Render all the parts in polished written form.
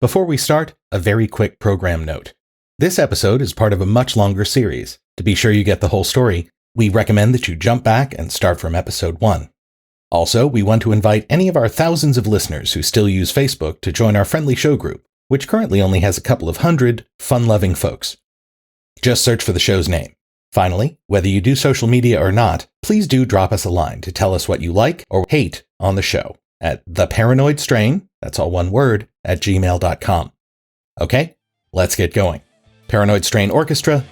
Before we start, a very quick program note. This episode is part of a much longer series. To be sure you get the whole story, we recommend that you jump back and start from episode 1. Also, we want to invite any of our thousands of listeners who still use Facebook to join our friendly show group, which currently only has a couple of hundred fun-loving folks. Just search for the show's name. Finally, whether you do social media or not, please do drop us a line to tell us what you like or hate on the show at theparanoidstrain, that's all one word, @gmail.com. Okay, let's get going. Paranoid Strain Orchestra,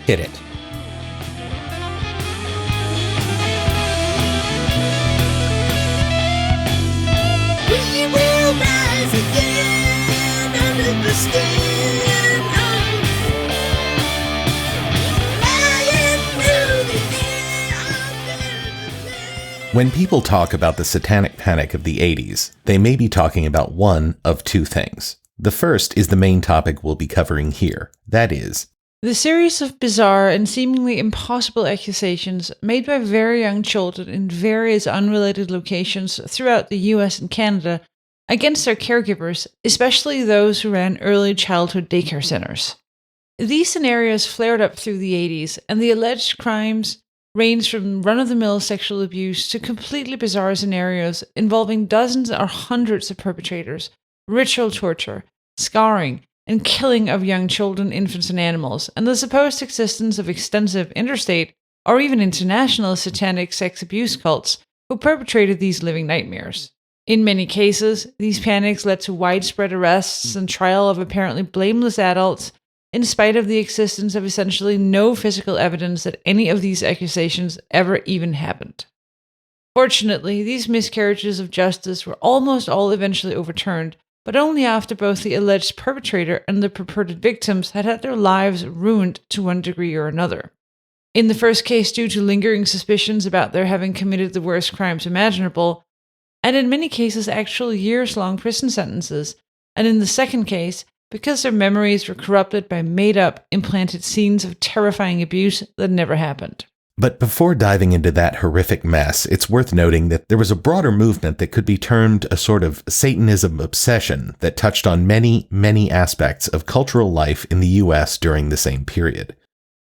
hit it. We will rise again under the skin flying through the air. When people talk about the satanic panic of the 80s, they may be talking about one of two things. The first is the main topic we'll be covering here. That is, the series of bizarre and seemingly impossible accusations made by very young children in various unrelated locations throughout the US and Canada against their caregivers, especially those who ran early childhood daycare centers. These scenarios flared up through the 80s, and the alleged crimes ranged from run-of-the-mill sexual abuse to completely bizarre scenarios involving dozens or hundreds of perpetrators, ritual torture, scarring, and killing of young children, infants, and animals, and the supposed existence of extensive interstate or even international satanic sex abuse cults who perpetrated these living nightmares. In many cases, these panics led to widespread arrests and trial of apparently blameless adults, in spite of the existence of essentially no physical evidence that any of these accusations ever even happened. Fortunately, these miscarriages of justice were almost all eventually overturned, but only after both the alleged perpetrator and the purported victims had had their lives ruined to one degree or another. In the first case, due to lingering suspicions about their having committed the worst crimes imaginable, and in many cases actual years-long prison sentences, and in the second case, because their memories were corrupted by made-up, implanted scenes of terrifying abuse that never happened. but before diving into that horrific mess, it's worth noting that there was a broader movement that could be termed a sort of Satanism obsession that touched on many, many aspects of cultural life in the US during the same period.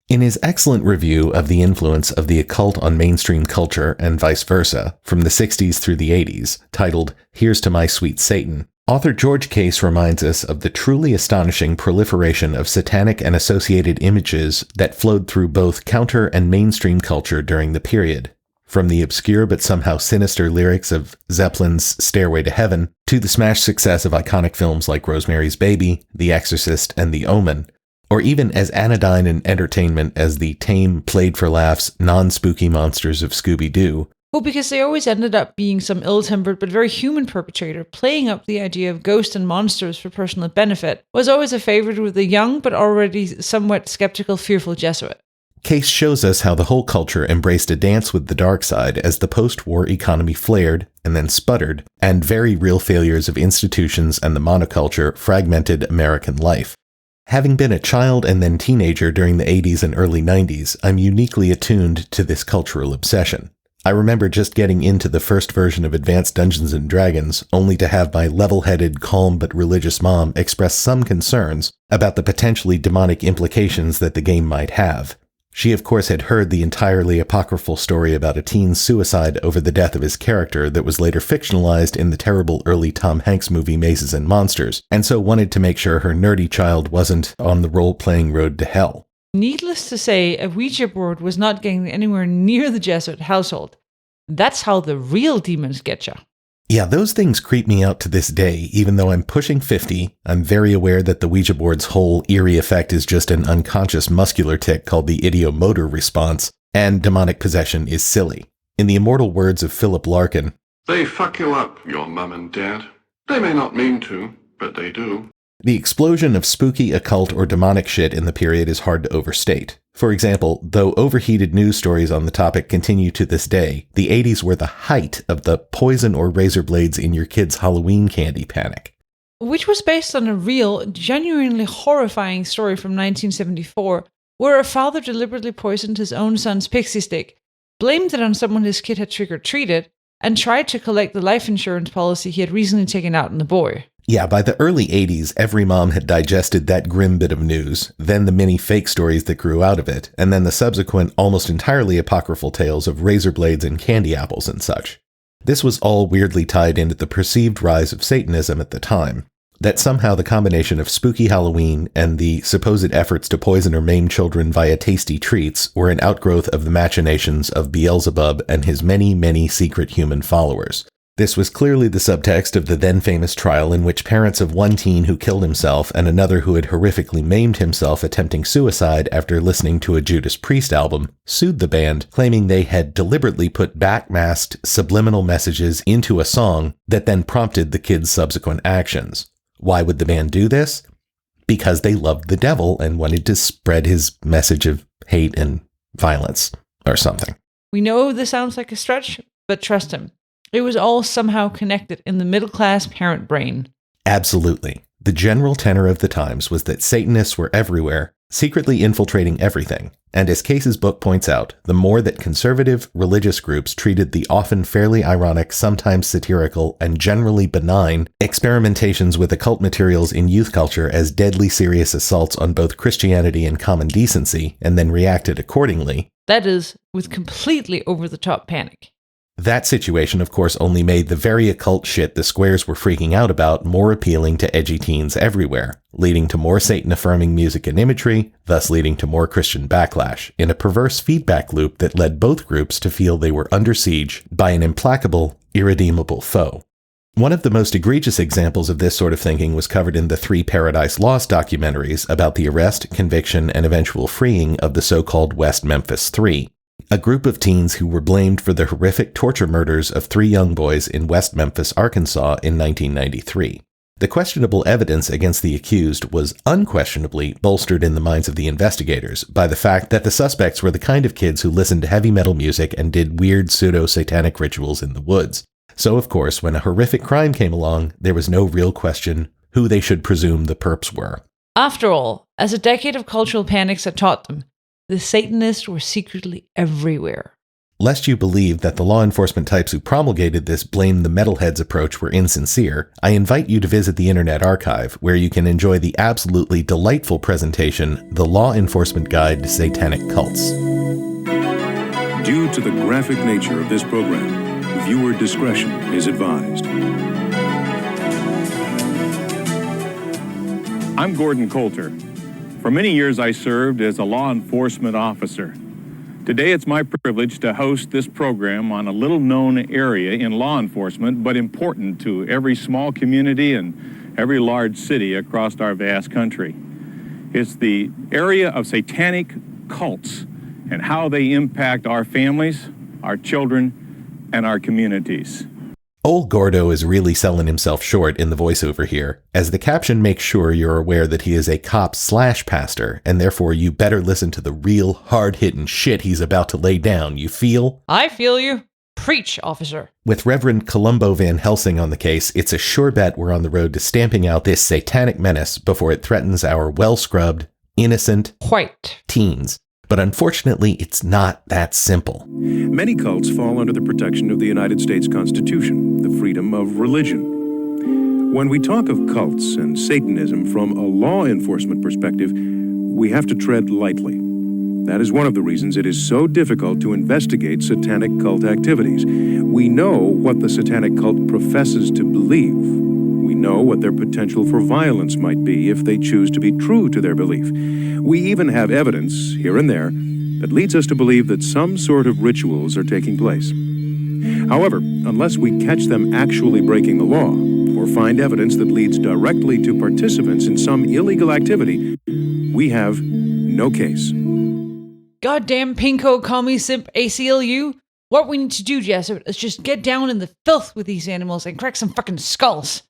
In his excellent review of the influence of the occult on mainstream culture and vice versa from the 60s through the 80s, titled Here's to My Sweet Satan, author George Case reminds us of the truly astonishing proliferation of satanic and associated images that flowed through both counter and mainstream culture during the period, from the obscure but somehow sinister lyrics of Zeppelin's Stairway to Heaven to the smash success of iconic films like Rosemary's Baby, The Exorcist, and The Omen, or even as anodyne an entertainment as the tame, played-for-laughs, non-spooky monsters of Scooby-Doo. Well, because they always ended up being some ill-tempered but very human perpetrator playing up the idea of ghosts and monsters for personal benefit was always a favorite with the young but already somewhat skeptical, fearful Jesuit. Case shows us how the whole culture embraced a dance with the dark side as the post-war economy flared and then sputtered, and very real failures of institutions and the monoculture fragmented American life. Having been a child and then teenager during the 80s and early 90s, I'm uniquely attuned to this cultural obsession. I remember just getting into the first version of Advanced Dungeons & Dragons, only to have my level-headed, calm but religious mom express some concerns about the potentially demonic implications that the game might have. She of course had heard the entirely apocryphal story about a teen's suicide over the death of his character that was later fictionalized in the terrible early Tom Hanks movie Mazes and Monsters, and so wanted to make sure her nerdy child wasn't on the role-playing road to hell. Needless to say, a Ouija board was not getting anywhere near the Jesuit household. That's how the real demons get you. Yeah, those things creep me out to this day. Even though I'm pushing 50, I'm very aware that the Ouija board's whole eerie effect is just an unconscious muscular tic called the idiomotor response, and demonic possession is silly. In the immortal words of Philip Larkin, "They fuck you up, your mum and dad. They may not mean to, but they do." the explosion of spooky, occult, or demonic shit in the period is hard to overstate. For example, though overheated news stories on the topic continue to this day, the 80s were the height of the poison or razor blades in your kid's Halloween candy panic. Which was based on a real, genuinely horrifying story from 1974, where a father deliberately poisoned his own son's pixie stick, blamed it on someone his kid had trick-or-treated, and tried to collect the life insurance policy he had recently taken out on the boy. Yeah, by the early 80s, every mom had digested that grim bit of news, then the many fake stories that grew out of it, and then the subsequent, almost entirely apocryphal tales of razor blades and candy apples and such. This was all weirdly tied into the perceived rise of Satanism at the time. That somehow the combination of spooky Halloween and the supposed efforts to poison or maim children via tasty treats were an outgrowth of the machinations of Beelzebub and his many, many secret human followers. This was clearly the subtext of the then famous trial in which parents of one teen who killed himself and another who had horrifically maimed himself attempting suicide after listening to a Judas Priest album sued the band, claiming they had deliberately put backmasked subliminal messages into a song that then prompted the kids' subsequent actions. Why would the band do this? Because they loved the devil and wanted to spread his message of hate and violence or something. We know this sounds like a stretch, but trust him. It was all somehow connected in the middle-class parent brain. Absolutely. The general tenor of the times was that Satanists were everywhere, secretly infiltrating everything. And as Case's book points out, the more that conservative religious groups treated the often fairly ironic, sometimes satirical, and generally benign experimentations with occult materials in youth culture as deadly serious assaults on both Christianity and common decency, and then reacted accordingly. That is, with completely over-the-top panic. That situation, of course, only made the very occult shit the squares were freaking out about more appealing to edgy teens everywhere, leading to more Satan-affirming music and imagery, thus leading to more Christian backlash, in a perverse feedback loop that led both groups to feel they were under siege by an implacable, irredeemable foe. One of the most egregious examples of this sort of thinking was covered in the 3 Paradise Lost documentaries about the arrest, conviction, and eventual freeing of the so-called West Memphis Three, a group of teens who were blamed for the horrific torture murders of 3 young boys in West Memphis, Arkansas in 1993. The questionable evidence against the accused was unquestionably bolstered in the minds of the investigators by the fact that the suspects were the kind of kids who listened to heavy metal music and did weird pseudo-satanic rituals in the woods. So, of course, when a horrific crime came along, there was no real question who they should presume the perps were. After all, as a decade of cultural panics had taught them, the Satanists were secretly everywhere. Lest you believe that the law enforcement types who promulgated this blame the metalheads approach were insincere, I invite you to visit the Internet Archive, where you can enjoy the absolutely delightful presentation, The Law Enforcement Guide to Satanic Cults. Due to the graphic nature of this program, viewer discretion is advised. I'm Gordon Coulter. For many years, I served as a law enforcement officer. Today, it's my privilege to host this program on a little-known area in law enforcement, but important to every small community and every large city across our vast country. It's the area of satanic cults and how they impact our families, our children, and our communities. Old Gordo is really selling himself short in the voiceover here, as the caption makes sure you're aware that he is a cop/pastor, and therefore you better listen to the real hard-hitting shit he's about to lay down, you feel? I feel you. Preach, officer. With Reverend Columbo Van Helsing on the case, it's a sure bet we're on the road to stamping out this satanic menace before it threatens our well-scrubbed, innocent, White. teens. But unfortunately, it's not that simple. Many cults fall under the protection of the United States Constitution, the freedom of religion. When we talk of cults and Satanism from a law enforcement perspective, we have to tread lightly. That is one of the reasons it is so difficult to investigate satanic cult activities. We know what the satanic cult professes to believe. We know what their potential for violence might be if they choose to be true to their belief. We even have evidence, here and there, that leads us to believe that some sort of rituals are taking place. However, unless we catch them actually breaking the law, or find evidence that leads directly to participants in some illegal activity, we have no case. Goddamn pinko, commie simp, ACLU. What we need to do, Jesuit, is just get down in the filth with these animals and crack some fucking skulls.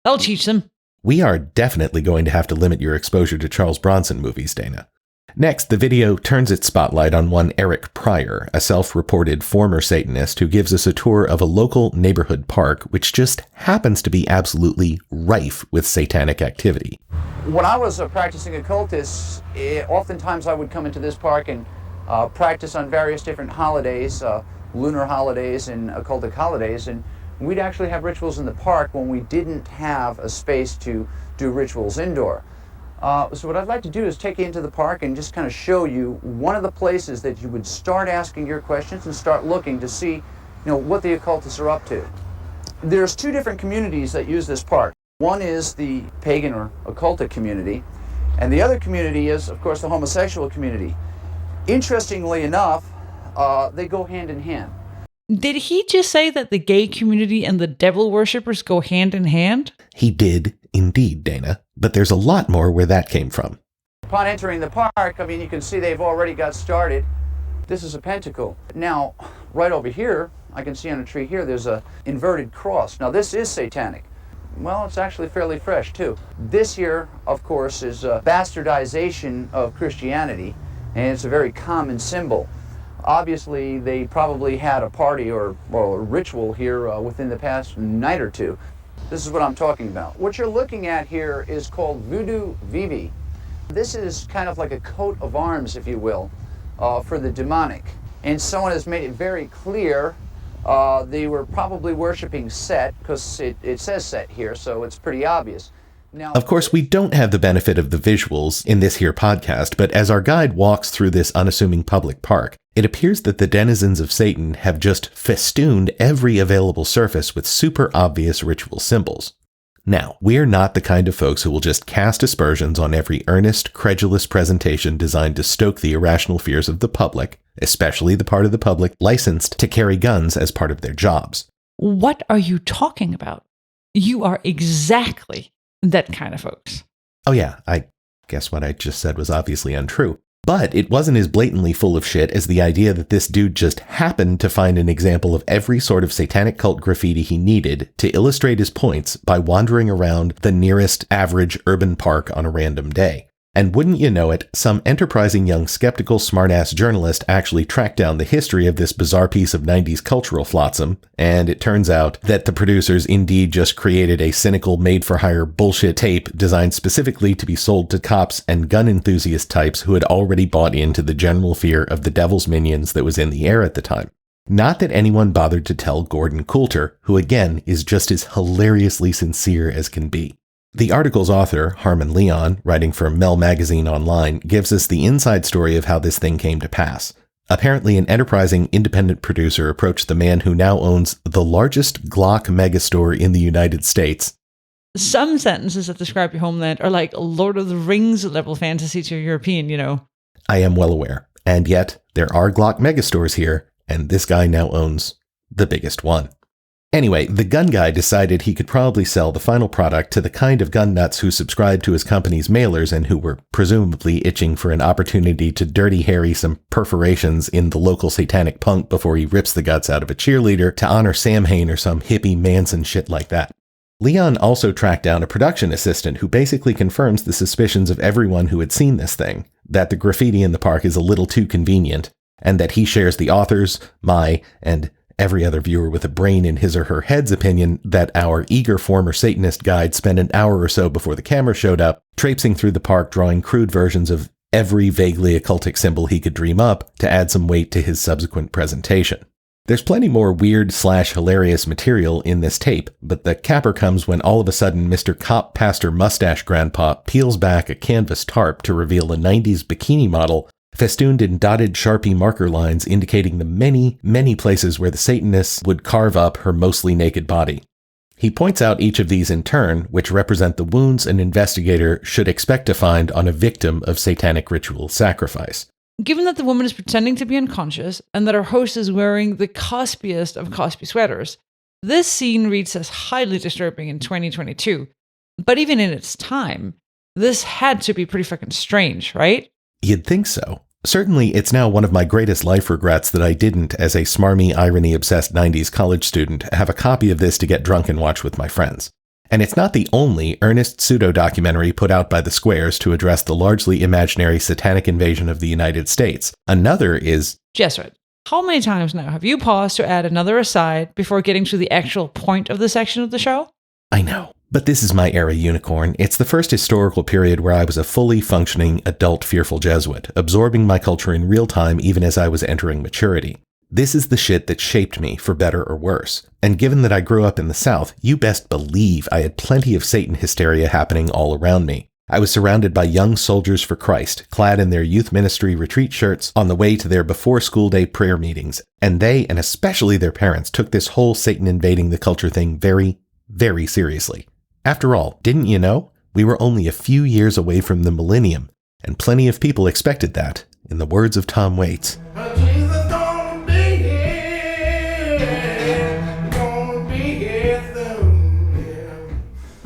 That'll teach them. We are definitely going to have to limit your exposure to Charles Bronson movies, Dana. Next, the video turns its spotlight on one Eric Pryor, a self-reported former Satanist who gives us a tour of a local neighborhood park, which just happens to be absolutely rife with satanic activity. When I was practicing occultist, oftentimes I would come into this park and practice on various different holidays, lunar holidays and occultic holidays, and We'd actually have rituals in the park when we didn't have a space to do rituals indoor. So what I'd like to do is take you into the park and just kind of show you one of the places that you would start asking your questions and start looking to see, what the occultists are up to. There's two different communities that use this park. One is the pagan or occultic community, and the other community is, of course, the homosexual community. Interestingly enough, they go hand in hand. Did he just say that the gay community and the devil worshippers go hand in hand? He did indeed, Dana, but there's a lot more where that came from. Upon entering the park, you can see they've already got started. This is a pentacle. Now, right over here, I can see on a tree here, there's a inverted cross. Now, this is satanic. Well, it's actually fairly fresh, too. This here, of course, is a bastardization of Christianity, and it's a very common symbol. Obviously, they probably had a party or a ritual here within the past night or two. This is what I'm talking about. What you're looking at here is called voodoo vivi. This is kind of like a coat of arms, if you will, for the demonic. And someone has made it very clear they were probably worshiping Set, because it says Set here, so it's pretty obvious. Now, of course, we don't have the benefit of the visuals in this here podcast, but as our guide walks through this unassuming public park, it appears that the denizens of Satan have just festooned every available surface with super obvious ritual symbols. Now, we're not the kind of folks who will just cast aspersions on every earnest, credulous presentation designed to stoke the irrational fears of the public, especially the part of the public licensed to carry guns as part of their jobs. What are you talking about? You are exactly that kind of folks. Oh yeah, I guess what I just said was obviously untrue. But it wasn't as blatantly full of shit as the idea that this dude just happened to find an example of every sort of satanic cult graffiti he needed to illustrate his points by wandering around the nearest average urban park on a random day. And wouldn't you know it, some enterprising young skeptical smartass journalist actually tracked down the history of this bizarre piece of 90s cultural flotsam, and it turns out that the producers indeed just created a cynical made-for-hire bullshit tape designed specifically to be sold to cops and gun enthusiast types who had already bought into the general fear of the devil's minions that was in the air at the time. Not that anyone bothered to tell Gordon Coulter, who again is just as hilariously sincere as can be. The article's author, Harmon Leon, writing for Mel Magazine Online, gives us the inside story of how this thing came to pass. Apparently, an enterprising independent producer approached the man who now owns the largest Glock megastore in the United States. Some sentences that describe your homeland are like Lord of the Rings level fantasy to a European, I am well aware. And yet, there are Glock megastores here, and this guy now owns the biggest one. Anyway, the gun guy decided he could probably sell the final product to the kind of gun nuts who subscribed to his company's mailers and who were presumably itching for an opportunity to Dirty Harry some perforations in the local satanic punk before he rips the guts out of a cheerleader to honor Samhain or some hippie Manson shit like that. Leon also tracked down a production assistant who basically confirms the suspicions of everyone who had seen this thing, that the graffiti in the park is a little too convenient, and that he shares the author's, my, and every other viewer with a brain in his or her head's opinion that our eager former Satanist guide spent an hour or so before the camera showed up, traipsing through the park drawing crude versions of every vaguely occultic symbol he could dream up to add some weight to his subsequent presentation. There's plenty more weird/hilarious material in this tape, but the capper comes when all of a sudden Mr. Cop Pastor Mustache Grandpa peels back a canvas tarp to reveal a 90s bikini model festooned in dotted Sharpie marker lines indicating the many, many places where the Satanists would carve up her mostly naked body. He points out each of these in turn, which represent the wounds an investigator should expect to find on a victim of satanic ritual sacrifice. Given that the woman is pretending to be unconscious and that our host is wearing the cospiest of cospy sweaters, this scene reads as highly disturbing in 2022. But even in its time, this had to be pretty fucking strange, right? You'd think so. Certainly, it's now one of my greatest life regrets that I didn't, as a smarmy, irony-obsessed 90s college student, have a copy of this to get drunk and watch with my friends. And it's not the only earnest pseudo-documentary put out by the Squares to address the largely imaginary satanic invasion of the United States. Another is... Jesuit, how many times now have you paused to add another aside before getting to the actual point of the section of the show? I know. But this is my era, Unicorn. It's the first historical period where I was a fully functioning, adult, fearful Jesuit, absorbing my culture in real time even as I was entering maturity. This is the shit that shaped me, for better or worse. And given that I grew up in the South, you best believe I had plenty of Satan hysteria happening all around me. I was surrounded by young soldiers for Christ, clad in their youth ministry retreat shirts, on the way to their before-school day prayer meetings, and they, and especially their parents, took this whole Satan invading the culture thing very, very seriously. After all, didn't you know? We were only a few years away from the millennium, and plenty of people expected that, in the words of Tom Waits.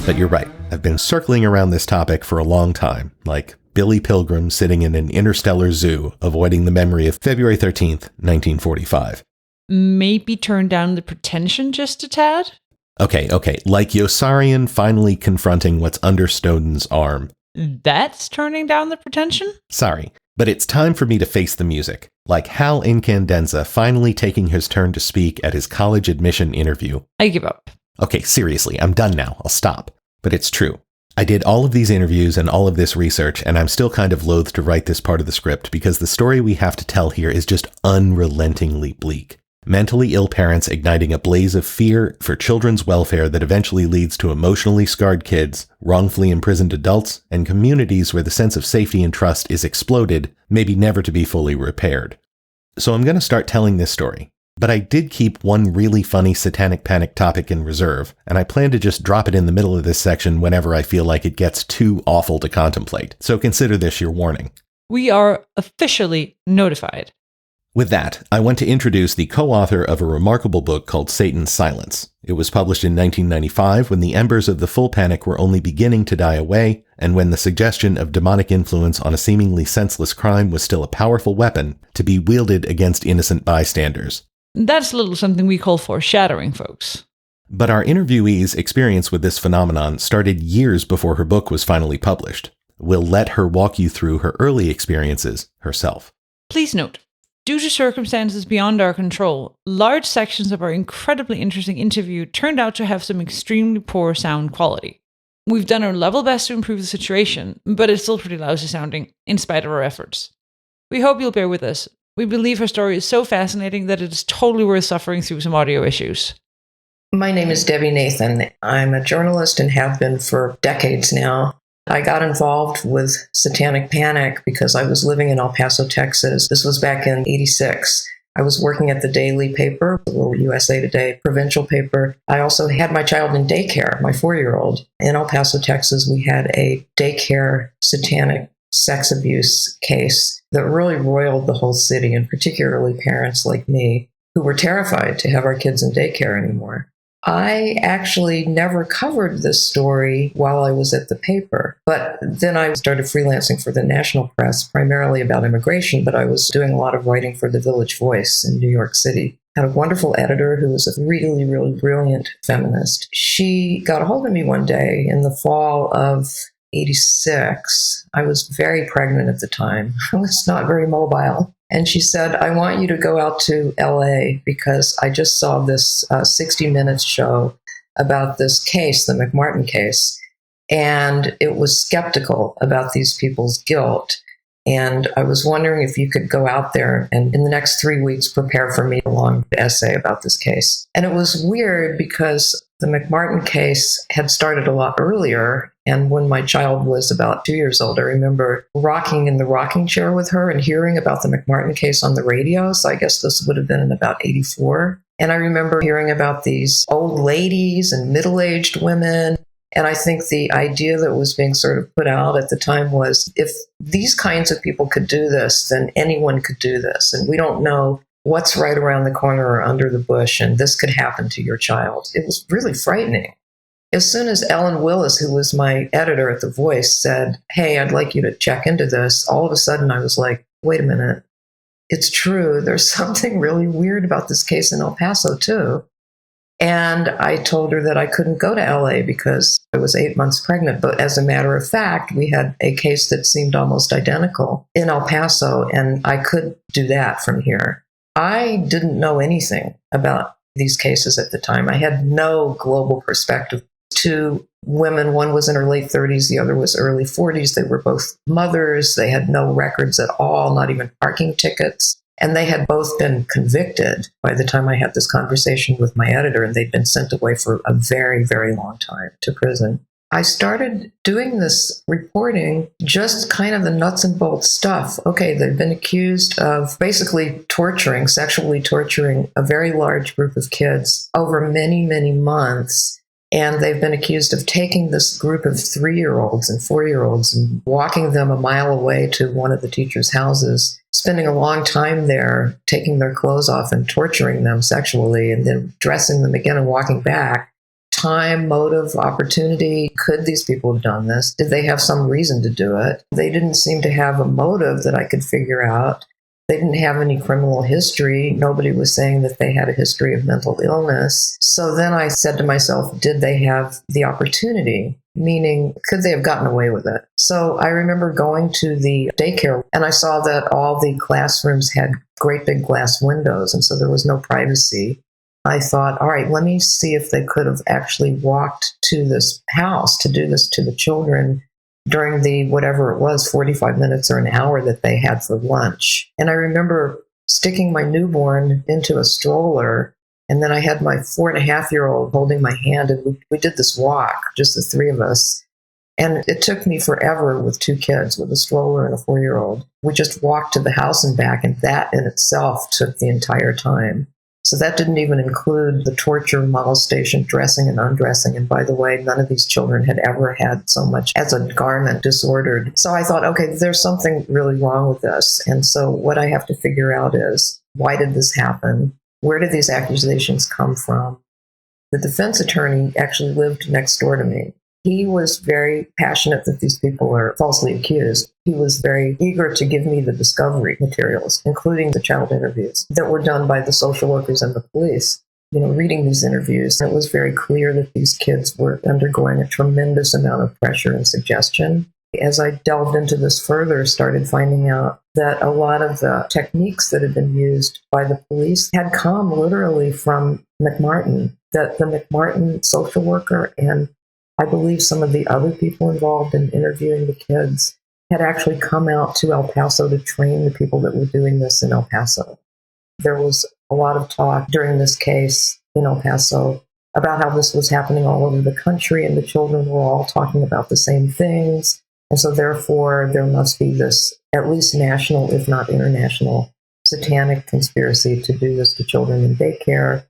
But you're right, I've been circling around this topic for a long time, like Billy Pilgrim sitting in an interstellar zoo, avoiding the memory of February 13th, 1945. Maybe turn down the pretension just a tad? Okay, like Yossarian finally confronting what's under Snowden's arm. That's turning down the pretension? Sorry, but it's time for me to face the music, like Hal Incandenza finally taking his turn to speak at his college admission interview. I give up. Okay, seriously, I'm done now. I'll stop. But it's true. I did all of these interviews and all of this research, and I'm still kind of loath to write this part of the script because the story we have to tell here is just unrelentingly bleak. Mentally ill parents igniting a blaze of fear for children's welfare that eventually leads to emotionally scarred kids, wrongfully imprisoned adults, and communities where the sense of safety and trust is exploded, maybe never to be fully repaired. So I'm going to start telling this story. But I did keep one really funny satanic panic topic in reserve, and I plan to just drop it in the middle of this section whenever I feel like it gets too awful to contemplate. So consider this your warning. We are officially notified. With that, I want to introduce the co-author of a remarkable book called Satan's Silence. It was published in 1995 when the embers of the full panic were only beginning to die away, and when the suggestion of demonic influence on a seemingly senseless crime was still a powerful weapon to be wielded against innocent bystanders. That's a little something we call foreshadowing, folks. But our interviewee's experience with this phenomenon started years before her book was finally published. We'll let her walk you through her early experiences herself. Please note, due to circumstances beyond our control, large sections of our incredibly interesting interview turned out to have some extremely poor sound quality. We've done our level best to improve the situation, but it's still pretty lousy sounding, in spite of our efforts. We hope you'll bear with us. We believe her story is so fascinating that it is totally worth suffering through some audio issues. My name is Debbie Nathan. I'm a journalist and have been for decades now. I got involved with Satanic Panic because I was living in El Paso, Texas. This was back in '86. I was working at the daily paper, the little USA Today provincial paper. I also had my child in daycare, my 4-year-old. In El Paso, Texas, we had a daycare satanic sex abuse case that really roiled the whole city, and particularly parents like me who were terrified to have our kids in daycare anymore. I actually never covered this story while I was at the paper, but then I started freelancing for the national press, primarily about immigration, but I was doing a lot of writing for the Village Voice in New York City. I had a wonderful editor who was a really, really brilliant feminist. She got a hold of me one day in the fall of '86. I was very pregnant at the time. I was not very mobile. And she said, I want you to go out to LA because I just saw this 60 Minutes show about this case, the McMartin case, and it was skeptical about these people's guilt. And I was wondering if you could go out there and in the next 3 weeks prepare for me a long essay about this case. And it was weird because the McMartin case had started a lot earlier. And when my child was about 2 years old, I remember rocking in the rocking chair with her and hearing about the McMartin case on the radio. So I guess this would have been in about '84. And I remember hearing about these old ladies and middle-aged women. And I think the idea that was being sort of put out at the time was, if these kinds of people could do this, then anyone could do this. And we don't know what's right around the corner or under the bush, and this could happen to your child. It was really frightening. As soon as Ellen Willis, who was my editor at The Voice, said, hey, I'd like you to check into this, all of a sudden I was like, wait a minute. It's true. There's something really weird about this case in El Paso, too. And I told her that I couldn't go to LA because I was 8 months pregnant. But as a matter of fact, we had a case that seemed almost identical in El Paso, and I could do that from here. I didn't know anything about these cases at the time. I had no global perspective. 2 women, one was in her late 30s, the other was early 40s. They were both mothers. They had no records at all, not even parking tickets. And they had both been convicted by the time I had this conversation with my editor, and they'd been sent away for a very, very long time to prison. I started doing this reporting, just kind of the nuts and bolts stuff. Okay, they've been accused of basically sexually torturing a very large group of kids over many, many months. And they've been accused of taking this group of 3-year-olds and 4-year-olds and walking them a mile away to one of the teachers' houses, spending a long time there, taking their clothes off and torturing them sexually, and then dressing them again and walking back. Time, motive, opportunity. Could these people have done this? Did they have some reason to do it? They didn't seem to have a motive that I could figure out. They didn't have any criminal history. Nobody was saying that they had a history of mental illness. So then I said to myself, did they have the opportunity? Meaning, could they have gotten away with it? So I remember going to the daycare, and I saw that all the classrooms had great big glass windows, and so there was no privacy. I thought, all right, let me see if they could have actually walked to this house to do this to the children during the, whatever it was, 45 minutes or an hour that they had for lunch. And I remember sticking my newborn into a stroller, and then I had my 4.5-year-old holding my hand, and we did this walk, just the three of us. And it took me forever with 2 kids, with a stroller and a 4-year-old. We just walked to the house and back, and that in itself took the entire time. So that didn't even include the torture, molestation, dressing and undressing. And by the way, none of these children had ever had so much as a garment disordered. So I thought, okay, there's something really wrong with this. And so what I have to figure out is, why did this happen? Where did these accusations come from? The defense attorney actually lived next door to me. He was very passionate that these people are falsely accused. He was very eager to give me the discovery materials, including the child interviews that were done by the social workers and the police. Reading these interviews, it was very clear that these kids were undergoing a tremendous amount of pressure and suggestion. As I delved into this further, started finding out that a lot of the techniques that had been used by the police had come literally from McMartin, that the McMartin social worker and I believe some of the other people involved in interviewing the kids had actually come out to El Paso to train the people that were doing this in El Paso. There was a lot of talk during this case in El Paso about how this was happening all over the country, and the children were all talking about the same things. And so therefore, there must be this at least national, if not international, satanic conspiracy to do this to children in daycare.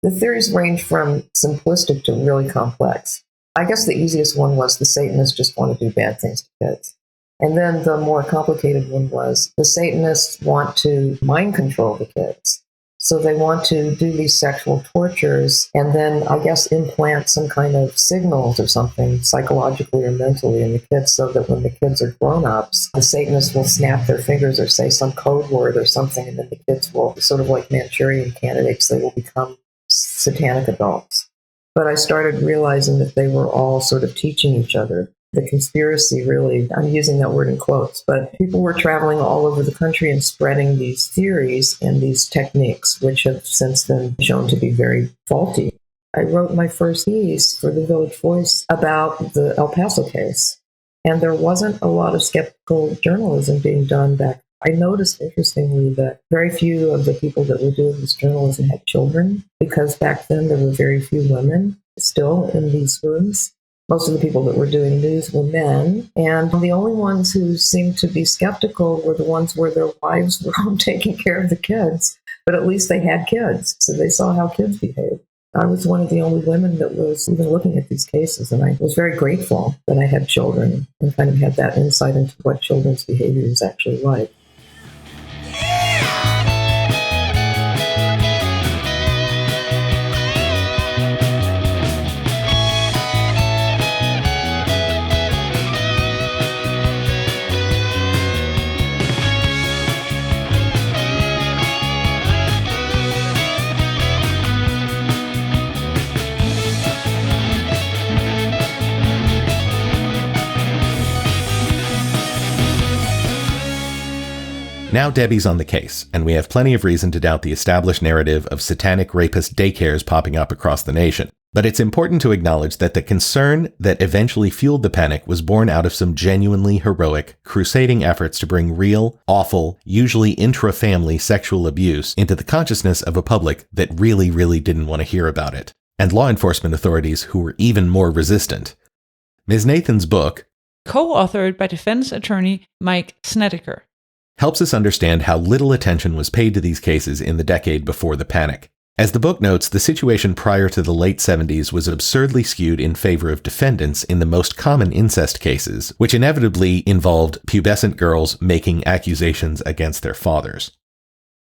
The theories range from simplistic to really complex. I guess the easiest one was the Satanists just want to do bad things to kids. And then the more complicated one was the Satanists want to mind control the kids. So they want to do these sexual tortures and then, I guess, implant some kind of signals or something psychologically or mentally in the kids, so that when the kids are grown-ups, the Satanists will snap their fingers or say some code word or something, and then the kids will, sort of like Manchurian candidates, they will become satanic adults. But I started realizing that they were all sort of teaching each other. The conspiracy really, I'm using that word in quotes, but people were traveling all over the country and spreading these theories and these techniques, which have since been shown to be very faulty. I wrote my first piece for the Village Voice about the El Paso case, and there wasn't a lot of skeptical journalism being done back. I noticed, interestingly, that very few of the people that were doing this journalism had children, because back then there were very few women still in these rooms. Most of the people that were doing news were men, and the only ones who seemed to be skeptical were the ones where their wives were home taking care of the kids, but at least they had kids, so they saw how kids behaved. I was one of the only women that was even looking at these cases, and I was very grateful that I had children and kind of had that insight into what children's behavior is actually like. Now Debbie's on the case, and we have plenty of reason to doubt the established narrative of satanic rapist daycares popping up across the nation. But it's important to acknowledge that the concern that eventually fueled the panic was born out of some genuinely heroic, crusading efforts to bring real, awful, usually intra-family sexual abuse into the consciousness of a public that really, really didn't want to hear about it, and law enforcement authorities who were even more resistant. Ms. Nathan's book, co-authored by defense attorney Mike Snedeker, helps us understand how little attention was paid to these cases in the decade before the panic. As the book notes, the situation prior to the late 70s was absurdly skewed in favor of defendants in the most common incest cases, which inevitably involved pubescent girls making accusations against their fathers.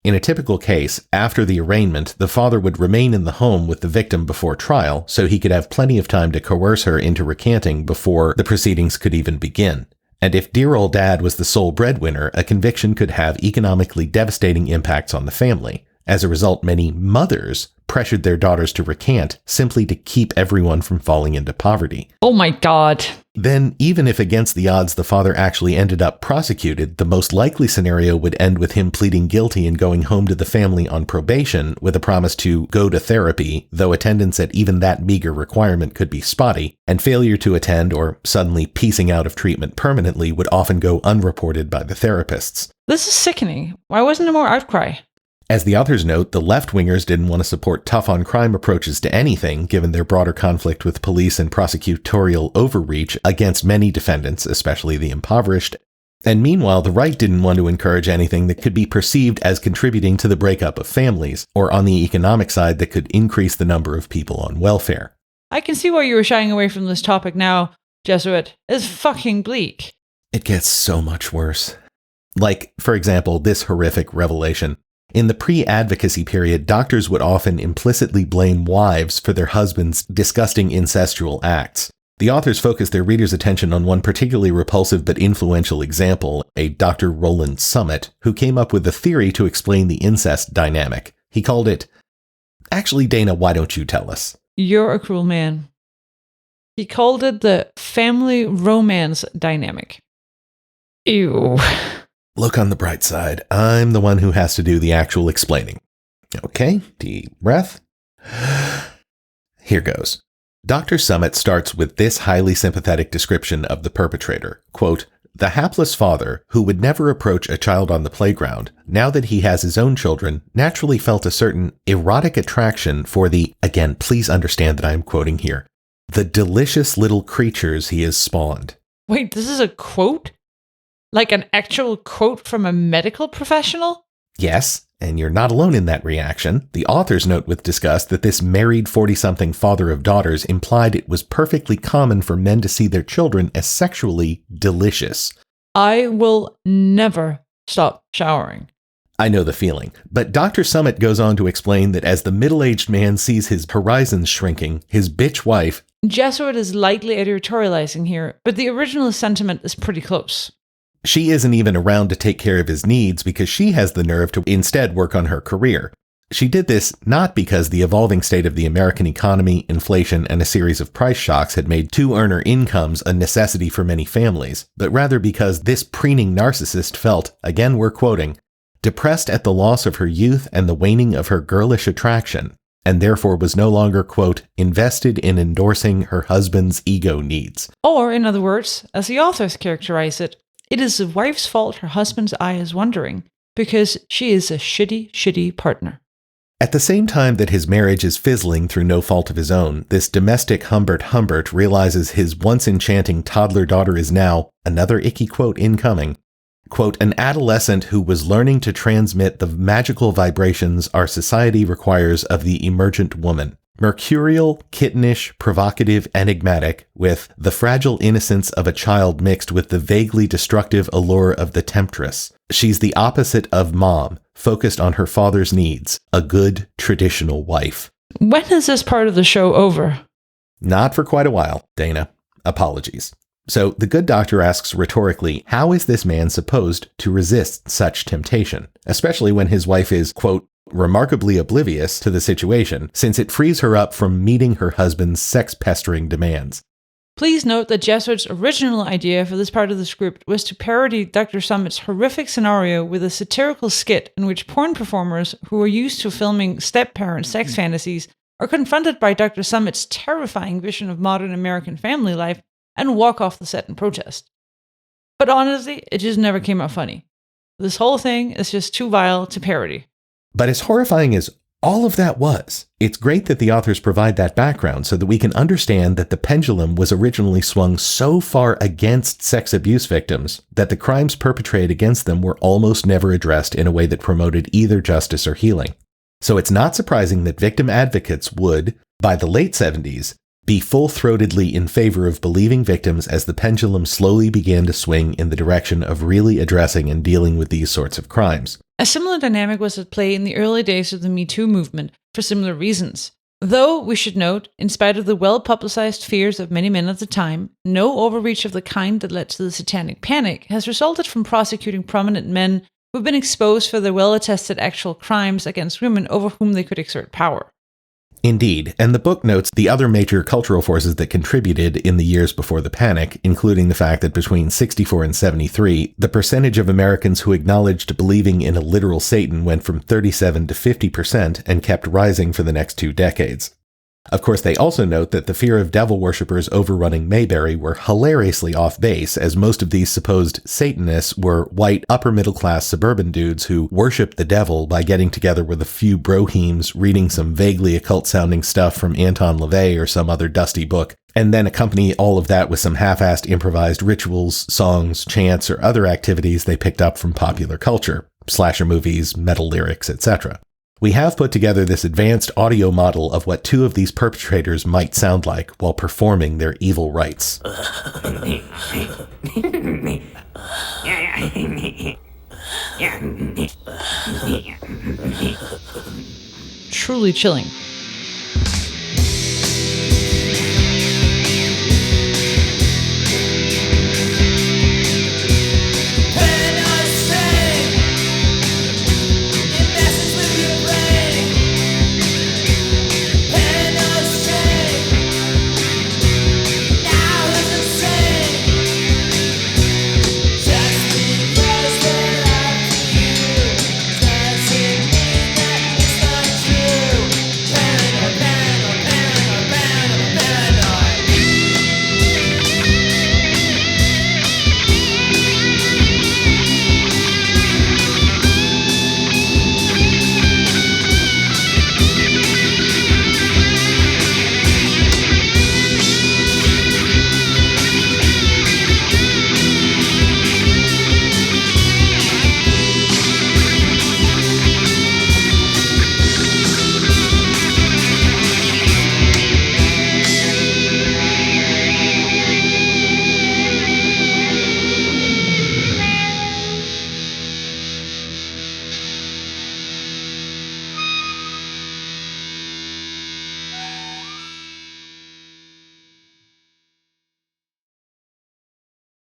In a typical case, after the arraignment, the father would remain in the home with the victim before trial, so he could have plenty of time to coerce her into recanting before the proceedings could even begin. And if dear old dad was the sole breadwinner, a conviction could have economically devastating impacts on the family. As a result, many mothers pressured their daughters to recant simply to keep everyone from falling into poverty. Oh my God. Then, even if against the odds the father actually ended up prosecuted, the most likely scenario would end with him pleading guilty and going home to the family on probation with a promise to go to therapy, though attendance at even that meager requirement could be spotty, and failure to attend or suddenly piecing out of treatment permanently would often go unreported by the therapists. This is sickening. Why wasn't there more outcry? As the authors note, the left-wingers didn't want to support tough-on-crime approaches to anything, given their broader conflict with police and prosecutorial overreach against many defendants, especially the impoverished. And meanwhile, the right didn't want to encourage anything that could be perceived as contributing to the breakup of families, or on the economic side that could increase the number of people on welfare. I can see why you were shying away from this topic now, Jesuit. It's fucking bleak. It gets so much worse. Like, for example, this horrific revelation. In the pre-advocacy period, doctors would often implicitly blame wives for their husbands' disgusting incestual acts. The authors focused their readers' attention on one particularly repulsive but influential example, a Dr. Roland Summit, who came up with a theory to explain the incest dynamic. He called it, actually, Dana, why don't you tell us? You're a cruel man. He called it the family romance dynamic. Ew. Look on the bright side. I'm the one who has to do the actual explaining. Okay, deep breath. Here goes. Dr. Summit starts with this highly sympathetic description of the perpetrator. Quote, "The hapless father, who would never approach a child on the playground, now that he has his own children, naturally felt a certain erotic attraction for the," again, please understand that I am quoting here, "the delicious little creatures he has spawned." Wait, this is a quote? Like an actual quote from a medical professional? Yes, and you're not alone in that reaction. The authors note with disgust that this married 40-something father of daughters implied it was perfectly common for men to see their children as sexually delicious. I will never stop showering. I know the feeling, but Dr. Summit goes on to explain that as the middle-aged man sees his horizons shrinking, his bitch wife... Jesuit is lightly editorializing here, but the original sentiment is pretty close. She isn't even around to take care of his needs because she has the nerve to instead work on her career. She did this not because the evolving state of the American economy, inflation, and a series of price shocks had made two-earner incomes a necessity for many families, but rather because this preening narcissist felt, again we're quoting, depressed at the loss of her youth and the waning of her girlish attraction, and therefore was no longer, quote, invested in endorsing her husband's ego needs. Or, in other words, as the authors characterize it, it is the wife's fault her husband's eye is wandering, because she is a shitty partner. At the same time that his marriage is fizzling through no fault of his own, this domestic Humbert realizes his once enchanting toddler daughter is now, another icky quote incoming, quote, an adolescent who was learning to transmit the magical vibrations our society requires of the emergent woman. Mercurial, kittenish, provocative, enigmatic, with the fragile innocence of a child mixed with the vaguely destructive allure of the temptress. She's the opposite of mom, focused on her father's needs, a good, traditional wife. When is this part of the show over? Not for quite a while, Dana. Apologies. So the good doctor asks rhetorically, how is this man supposed to resist such temptation, especially when his wife is, quote, remarkably oblivious to the situation, since it frees her up from meeting her husband's sex-pestering demands. Please note that Jesuit's original idea for this part of the script was to parody Dr. Summit's horrific scenario with a satirical skit in which porn performers who were used to filming step-parent sex fantasies are confronted by Dr. Summit's terrifying vision of modern American family life and walk off the set in protest. But honestly, it just never came out funny. This whole thing is just too vile to parody. But as horrifying as all of that was, it's great that the authors provide that background so that we can understand that the pendulum was originally swung so far against sex abuse victims that the crimes perpetrated against them were almost never addressed in a way that promoted either justice or healing. So it's not surprising that victim advocates would, by the late 70s, be full-throatedly in favor of believing victims as the pendulum slowly began to swing in the direction of really addressing and dealing with these sorts of crimes. A similar dynamic was at play in the early days of the Me Too movement for similar reasons. Though, we should note, in spite of the well-publicized fears of many men at the time, no overreach of the kind that led to the Satanic Panic has resulted from prosecuting prominent men who have been exposed for their well-attested actual crimes against women over whom they could exert power. Indeed, and the book notes the other major cultural forces that contributed in the years before the panic, including the fact that between 64 and 73, the percentage of Americans who acknowledged believing in a literal Satan went from 37 to 50% and kept rising for the next 2 decades. Of course, they also note that the fear of devil worshippers overrunning Mayberry were hilariously off base, as most of these supposed Satanists were white, upper-middle-class suburban dudes who worshipped the devil by getting together with a few brohemes, reading some vaguely occult-sounding stuff from Anton LaVey or some other dusty book, and then accompany all of that with some half-assed improvised rituals, songs, chants, or other activities they picked up from popular culture, slasher movies, metal lyrics, etc. We have put together this advanced audio model of what 2 of these perpetrators might sound like while performing their evil rites. Truly chilling.